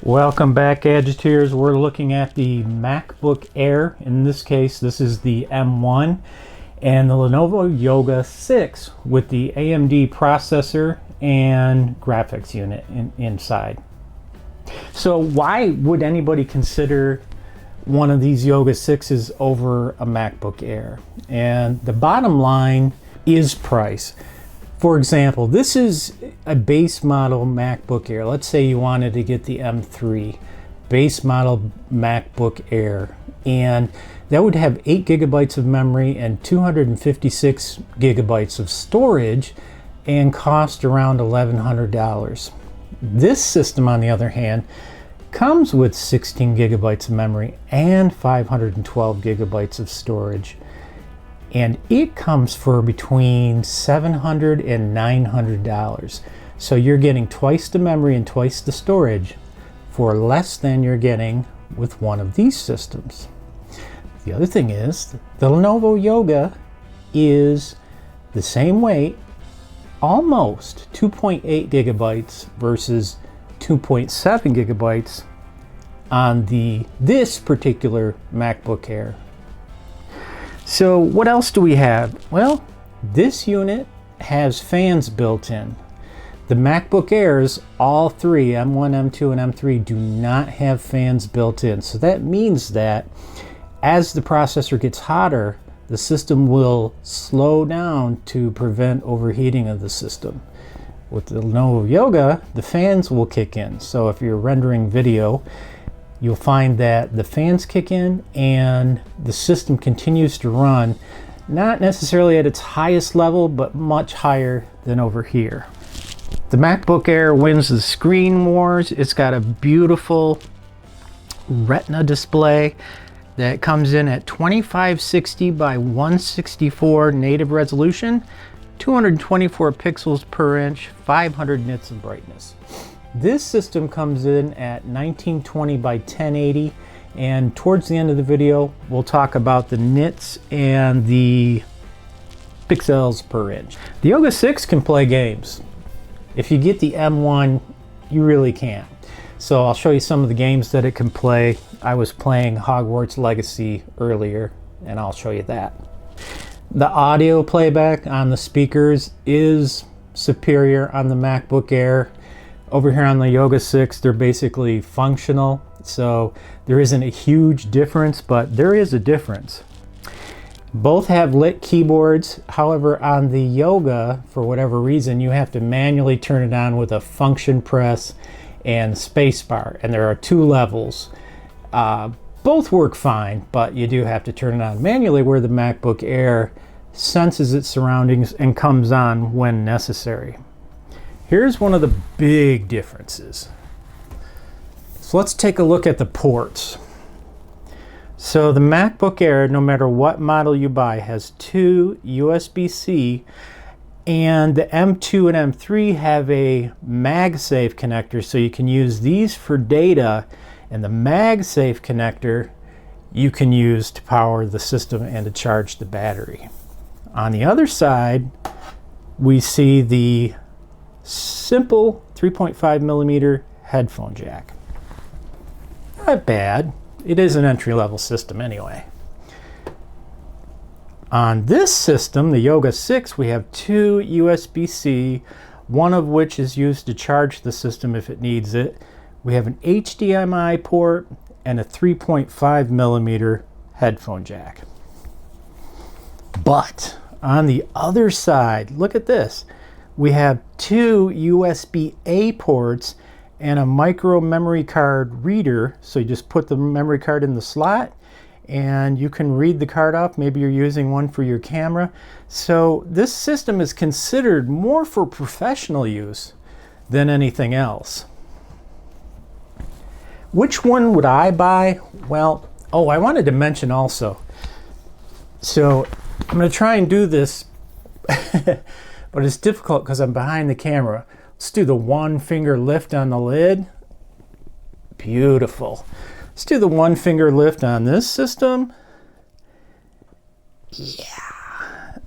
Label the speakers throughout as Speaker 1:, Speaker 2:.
Speaker 1: Welcome back, Agiteers. We're looking at the MacBook Air. In this case, this is the M1 and the Lenovo Yoga 6 with the AMD processor and graphics unit inside. So why would anybody consider one of these Yoga 6s over a MacBook Air? And the bottom line is price. For example, this is a base model MacBook Air. Let's say you wanted to get the M3 base model MacBook Air, and that would have 8 gigabytes of memory and 256 gigabytes of storage and cost around $1,100. This system, on the other hand, comes with 16 gigabytes of memory and 512 gigabytes of storage. And it comes for between $700 and $900. So you're getting twice the memory and twice the storage for less than you're getting with one of these systems. The other thing is, the Lenovo Yoga is the same weight, almost 2.8 gigabytes versus 2.7 gigabytes on this particular MacBook Air. So what else do we have? Well, this unit has fans built in. The MacBook Airs, all three, M1, M2, and M3, do not have fans built in. So that means that as the processor gets hotter, the system will slow down to prevent overheating of the system. With the Lenovo Yoga, the fans will kick in. So if you're rendering video, you'll find that the fans kick in and the system continues to run, not necessarily at its highest level, but much higher than over here. The MacBook Air wins the screen wars. It's got a beautiful Retina display that comes in at 2560 by 164 native resolution, 224 pixels per inch, 500 nits of brightness. This system comes in at 1920 by 1080, and towards the end of the video we'll talk about the nits and the pixels per inch. The Yoga 6 can play games. If you get the M1, you really can't. So I'll show you some of the games that it can play. I was playing Hogwarts Legacy earlier, and I'll show you that. The audio playback on the speakers is superior on the MacBook Air. Over here on the Yoga 6, they're basically functional, so there isn't a huge difference, but there is a difference. Both have lit keyboards. However, on the Yoga, for whatever reason, you have to manually turn it on with a function press and spacebar, and there are 2 levels. Both work fine, but you do have to turn it on manually, where the MacBook Air senses its surroundings and comes on when necessary. Here's one of the big differences. So let's take a look at the ports. So the MacBook Air, no matter what model you buy, has 2 USB-C, and the M2 and M3 have a MagSafe connector, so you can use these for data, and the MagSafe connector you can use to power the system and to charge the battery. On the other side, we see the simple 3.5 millimeter headphone jack. Not bad. It is an entry-level system anyway. On this system, the Yoga 6, we have 2 USB-C, one of which is used to charge the system if it needs it. We have an HDMI port and a 3.5 millimeter headphone jack. But on the other side, look at this. We have 2 USB-A ports and a micro memory card reader. So you just put the memory card in the slot and you can read the card off. Maybe you're using one for your camera. So this system is considered more for professional use than anything else. Which one would I buy? Well, I wanted to mention also. So I'm going to try and do this, but it's difficult because I'm behind the camera. Let's do the 1-finger lift on the lid. Beautiful. Let's do the 1-finger lift on this system. Yeah.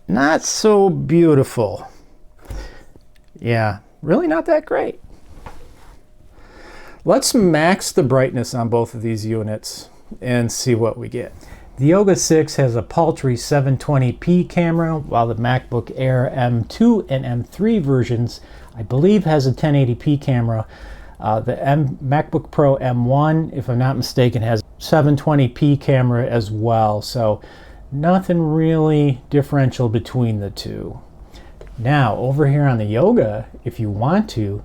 Speaker 1: not so beautiful. Yeah, really not that great. Let's max the brightness on both of these units and see what we get. The Yoga 6 has a paltry 720p camera, while the MacBook Air M2 and M3 versions, I believe, has a 1080p camera. The MacBook Pro M1, if I'm not mistaken, has 720p camera as well, so nothing really differential between the two. Now, over here on the Yoga, if you want to,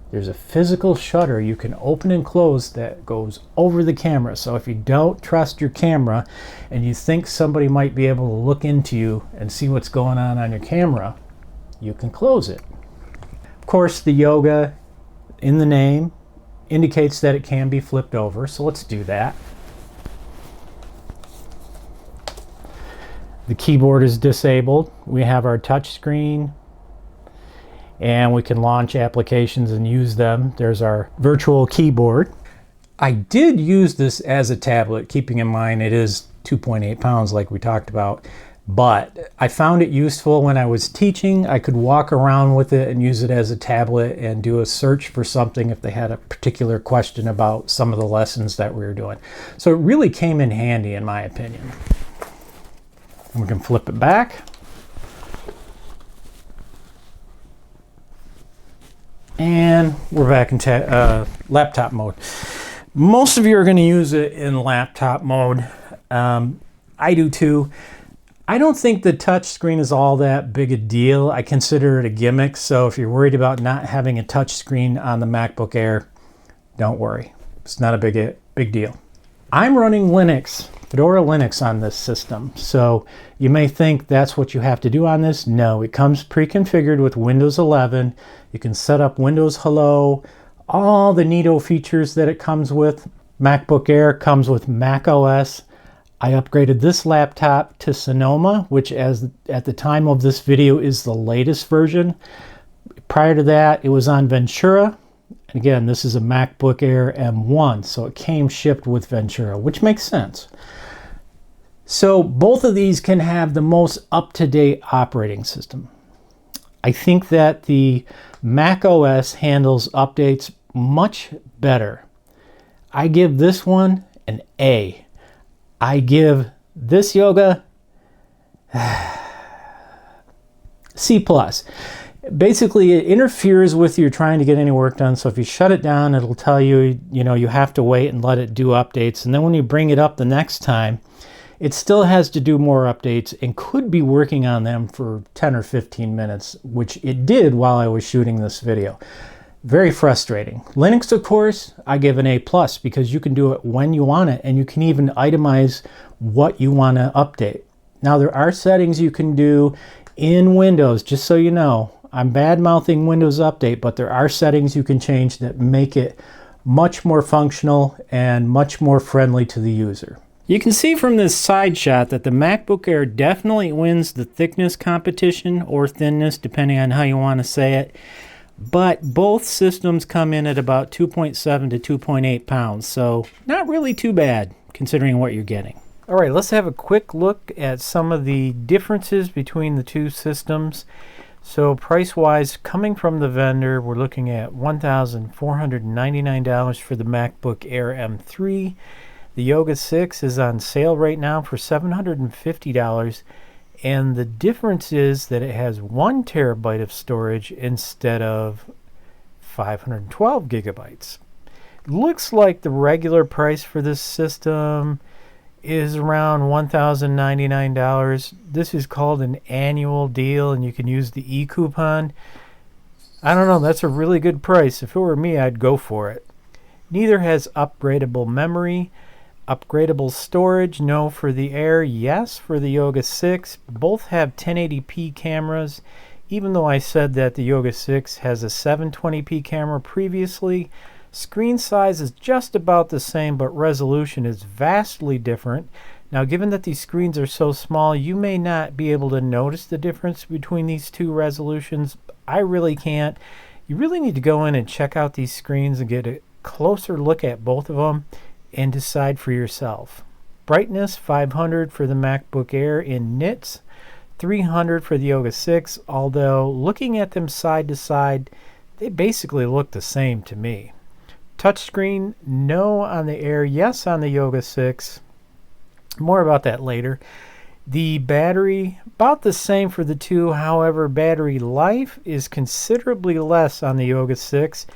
Speaker 1: there's a physical shutter you can open and close that goes over the camera. So if you don't trust your camera and you think somebody might be able to look into you and see what's going on your camera, you can close it. Of course, the Yoga, in the name, indicates that it can be flipped over, so let's do that. The keyboard is disabled. We have our touch screen, and we can launch applications and use them. There's our virtual keyboard. I did use this as a tablet, keeping in mind it is 2.8 pounds like we talked about, but I found it useful when I was teaching. I could walk around with it and use it as a tablet and do a search for something if they had a particular question about some of the lessons that we were doing. So it really came in handy, in my opinion. And we can flip it back. And we're back in laptop mode. Most of you are going to use it in laptop mode. I do too. I don't think the touch screen is all that big a deal. I consider it a gimmick, so if you're worried about not having a touch screen on the MacBook Air, don't worry. It's not a big deal. I'm running Linux, Fedora Linux on this system, so you may think that's what you have to do on this. No, it comes pre-configured with Windows 11. You can set up Windows Hello, all the neato features that it comes with. MacBook Air comes with Mac OS. I upgraded this laptop to Sonoma, which at the time of this video is the latest version. Prior to that, it was on Ventura. And again, this is a MacBook Air M1, so it came shipped with Ventura, which makes sense. So both of these can have the most up-to-date operating system. I think that the Mac OS handles updates much better. I give this one an A. I give this Yoga C+. Basically, it interferes with you trying to get any work done. So if you shut it down, it'll tell you, you have to wait and let it do updates. And then when you bring it up the next time, it still has to do more updates and could be working on them for 10 or 15 minutes, which it did while I was shooting this video. Very frustrating. Linux, of course, I give an A+, because you can do it when you want it, and you can even itemize what you want to update. Now, there are settings you can do in Windows, just so you know. I'm bad-mouthing Windows Update, but there are settings you can change that make it much more functional and much more friendly to the user. You can see from this side shot that the MacBook Air definitely wins the thickness competition, or thinness, depending on how you want to say it. But both systems come in at about 2.7 to 2.8 pounds, so not really too bad considering what you're getting. All right, let's have a quick look at some of the differences between the two systems. So price-wise, coming from the vendor, we're looking at $1,499 for the MacBook Air M3. The Yoga 6 is on sale right now for $750. And the difference is that it has 1 terabyte of storage instead of 512 gigabytes. Looks like the regular price for this system is around $1,099. This is called an annual deal, and you can use the e-coupon. I don't know, that's a really good price. If it were me, I'd go for it. Neither has upgradable memory. Upgradable storage, no for the Air, yes for the Yoga 6. Both have 1080p cameras. Even though I said that the Yoga 6 has a 720p camera previously, screen size is just about the same, but resolution is vastly different. Now, given that these screens are so small, you may not be able to notice the difference between these two resolutions. I really can't. You really need to go in and check out these screens and get a closer look at both of them and decide for yourself. Brightness 500 for the MacBook Air in nits, $300 for the Yoga 6, although looking at them side to side, they basically look the same to me. Touchscreen, no on the Air, yes on the Yoga 6. More about that later. The battery, about the same for the two. However, battery life is considerably less on the Yoga 6.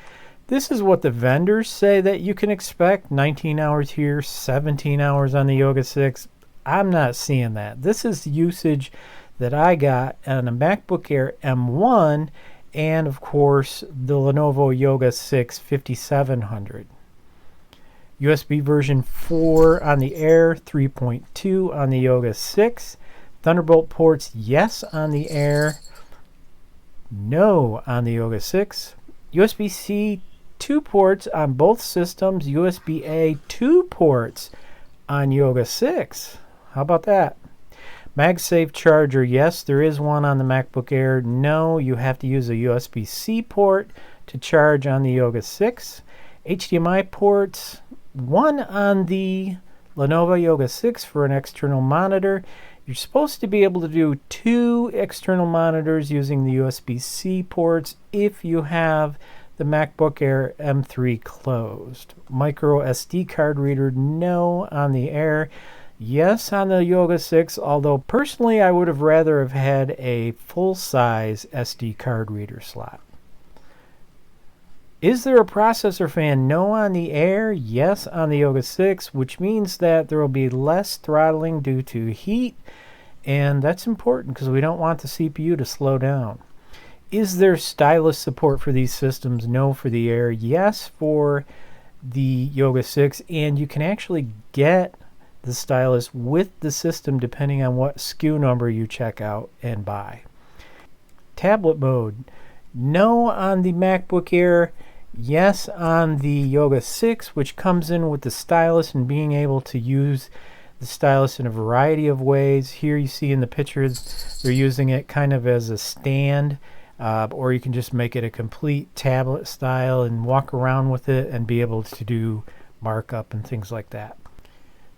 Speaker 1: This is what the vendors say that you can expect. 19 hours here, 17 hours on the Yoga 6. I'm not seeing that. This is the usage that I got on a MacBook Air M1 and, of course, the Lenovo Yoga 6 5700. USB version 4 on the Air, 3.2 on the Yoga 6. Thunderbolt ports, yes on the Air, no on the Yoga 6. USB-C 2 ports on both systems. USB-A 2 ports on Yoga 6. How about that? MagSafe charger, yes, there is one on the MacBook Air. No, you have to use a USB-C port to charge on the Yoga 6. HDMI ports, one on the Lenovo Yoga 6 for an external monitor. You're supposed to be able to do 2 external monitors using the USB-C ports if you have the MacBook Air M3 closed. Micro SD card reader, no on the Air. Yes on the Yoga 6, although personally I would have rather have had a full-size SD card reader slot. Is there a processor fan? No on the Air, yes on the Yoga 6, which means that there will be less throttling due to heat, and that's important because we don't want the CPU to slow down. Is there stylus support for these systems? No for the Air, yes for the Yoga 6, and you can actually get the stylus with the system depending on what SKU number you check out and buy. Tablet mode, no on the MacBook Air, yes on the Yoga 6, which comes in with the stylus and being able to use the stylus in a variety of ways. Here you see in the pictures they're using it kind of as a stand, or you can just make it a complete tablet style and walk around with it and be able to do markup and things like that.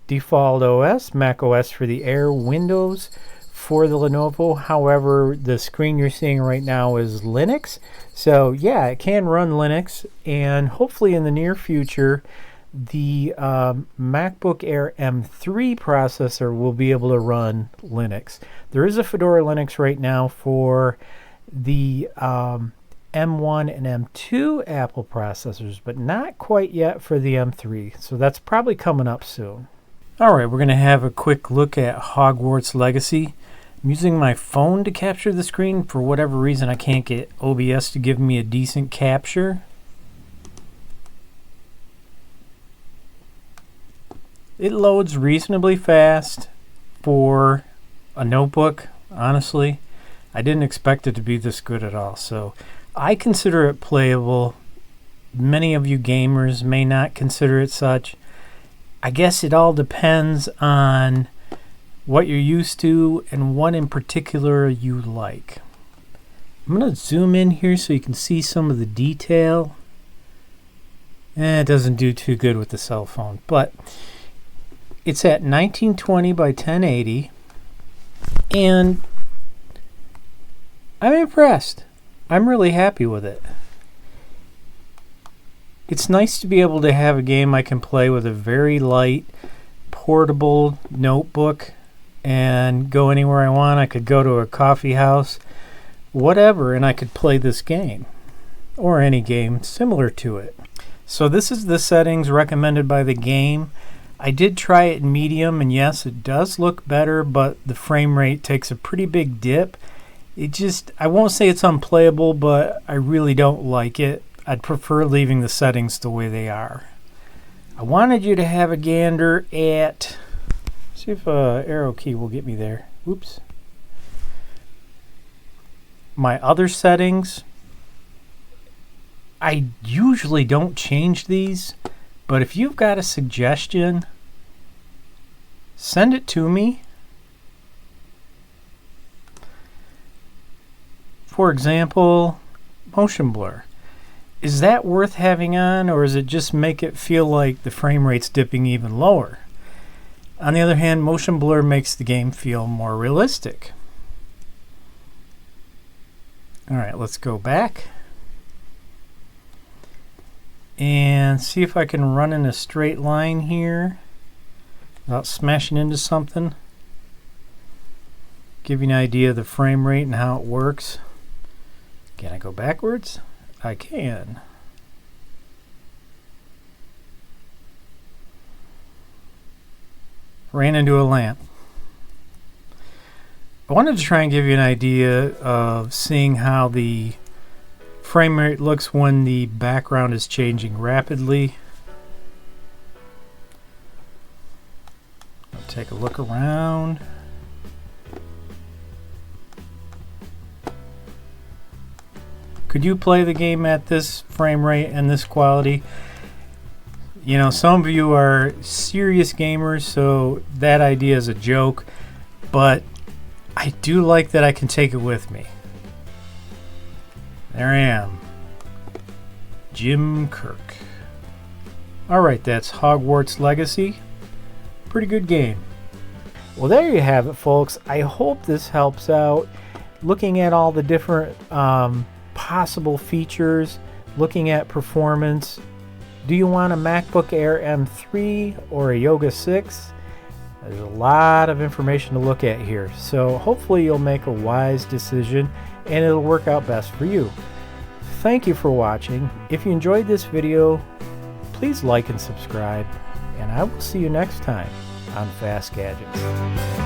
Speaker 1: Default OS, Mac OS for the Air, Windows for the Lenovo. However, the screen you're seeing right now is Linux. So yeah, it can run Linux, and hopefully in the near future, the MacBook Air M3 processor will be able to run Linux. There is a Fedora Linux right now for the M1 and M2 Apple processors, but not quite yet for the M3. So that's probably coming up soon. Alright, we're going to have a quick look at Hogwarts Legacy. I'm using my phone to capture the screen. For whatever reason, I can't get OBS to give me a decent capture. It loads reasonably fast for a notebook, honestly. I didn't expect it to be this good at all, so I consider it playable. Many of you gamers may not consider it such. I guess it all depends on what you're used to and what in particular you like. I'm going to zoom in here so you can see some of the detail. It doesn't do too good with the cell phone, but it's at 1920 by 1080, and I'm impressed. I'm really happy with it. It's nice to be able to have a game I can play with a very light, portable notebook and go anywhere I want. I could go to a coffee house, whatever, and I could play this game or any game similar to it. So this is the settings recommended by the game. I did try it in medium, and yes, it does look better, but the frame rate takes a pretty big dip. I won't say it's unplayable, but I really don't like it. I'd prefer leaving the settings the way they are. I wanted you to have a gander at, see if arrow key will get me there. Oops. My other settings, I usually don't change these, but if you've got a suggestion, send it to me. For example, motion blur. Is that worth having on, or does it just make it feel like the frame rate's dipping even lower? On the other hand, motion blur makes the game feel more realistic. All right, let's go back and see if I can run in a straight line here without smashing into something. Give you an idea of the frame rate and how it works. Can I go backwards? I can. Ran into a lamp. I wanted to try and give you an idea of seeing how the frame rate looks when the background is changing rapidly. I'll take a look around. Could you play the game at this frame rate and this quality? You know, some of you are serious gamers, so that idea is a joke, but I do like that I can take it with me. There I am. Jim Kirk. Alright, that's Hogwarts Legacy. Pretty good game. Well, there you have it, folks. I hope this helps out. Looking at all the different possible features, looking at performance. Do you want a MacBook Air M3 or a Yoga 6? There's a lot of information to look at here, so hopefully you'll make a wise decision and it'll work out best for you. Thank you for watching. If you enjoyed this video, please like and subscribe, and I will see you next time on Fast Gadgets.